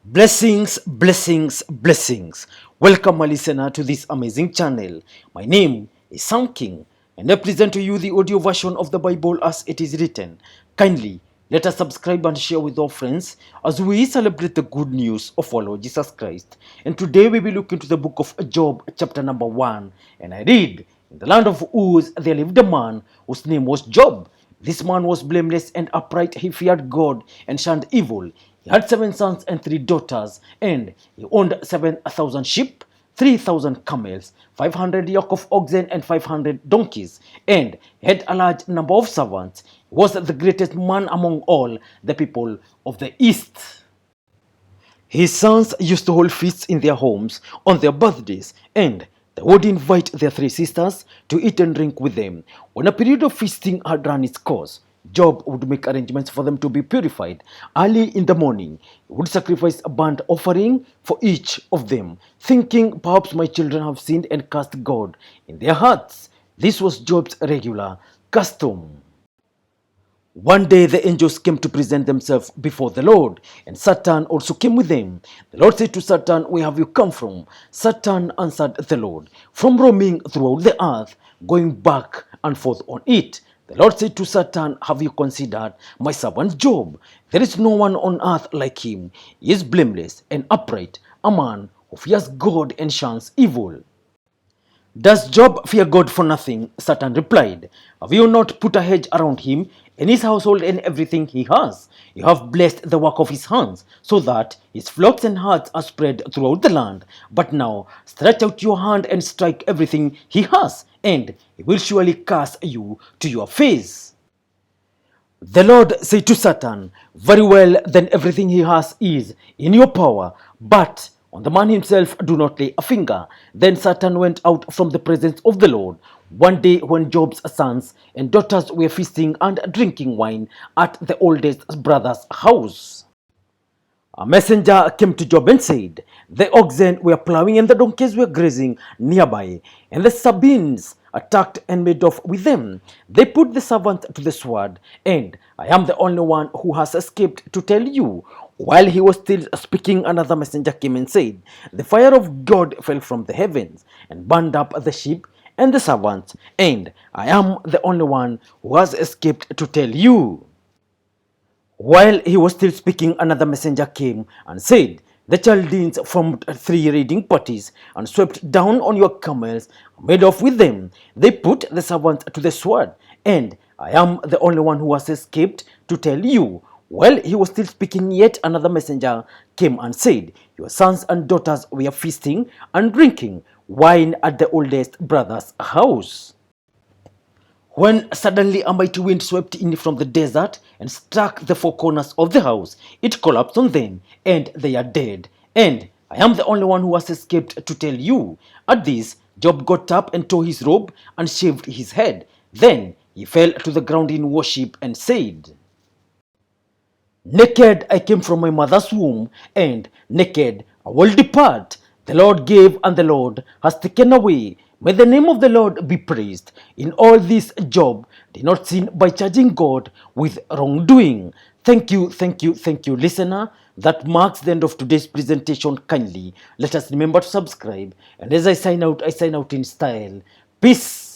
Blessings, blessings, blessings. Welcome, my listener, to this amazing channel. My name is Sound King, and I present to you the audio version of the Bible as it is written. Kindly let us subscribe and share with our friends as we celebrate the good news of our Lord Jesus Christ. And today we will look into the book of Job, chapter number 1. And I read, In the land of Uz there lived a man whose name was Job. This man was blameless and upright. He feared God and shunned evil. He had 7 sons and 3 daughters, and he owned 7,000 sheep, 3,000 camels, 500 yoke of oxen, and 500 donkeys, and he had a large number of servants. He was the greatest man among all the people of the East. His sons used to hold feasts in their homes on their birthdays, and they would invite their 3 sisters to eat and drink with them. When a period of feasting had run its course, Job would make arrangements for them to be purified. Early in the morning, he would sacrifice a burnt offering for each of them, thinking, perhaps my children have sinned and cursed God in their hearts. This was Job's regular custom. One day the angels came to present themselves before the Lord, and Satan also came with them. The Lord said to Satan, Where have you come from? Satan answered the Lord, From roaming throughout the earth, going back and forth on it. The Lord said to Satan, Have you considered my servant Job? There is no one on earth like him. He is blameless and upright, a man who fears God and shuns evil. Does Job fear God for nothing? Satan replied. Have you not put a hedge around him and his household and everything he has? You have blessed the work of his hands, so that his flocks and herds are spread throughout the land. But now stretch out your hand and strike everything he has, and he will surely curse you to your face. The Lord said to Satan, Very well, then everything he has is in your power, but on the man himself do not lay a finger. Then Satan went out from the presence of the Lord. One day when Job's sons and daughters were feasting and drinking wine at the oldest brother's house, a messenger came to Job and said, The oxen were plowing and the donkeys were grazing nearby, and the Sabines attacked and made off with them. They put the servant to the sword, and I am the only one who has escaped to tell you. While he was still speaking, another messenger came and said, The fire of God fell from the heavens and burned up the sheep and the servants, and I am the only one who has escaped to tell you. While he was still speaking, another messenger came and said, The Chaldeans formed 3 raiding parties and swept down on your camels, made off with them. They put the servants to the sword, and I am the only one who has escaped to tell you. While he was still speaking, yet another messenger came and said, Your sons and daughters were feasting and drinking wine at the oldest brother's house. When suddenly a mighty wind swept in from the desert and struck the 4 corners of the house, it collapsed on them, and they are dead. And I am the only one who has escaped to tell you. At this, Job got up and tore his robe and shaved his head. Then he fell to the ground in worship and said, Naked I came from my mother's womb, and naked I will depart. The Lord gave, and the Lord has taken away. May the name of the Lord be praised. In all this, Job did not sin by charging God with wrongdoing. Thank you, thank you, thank you, listener. That marks the end of today's presentation. Kindly let us remember to subscribe. And as I sign out in style. Peace.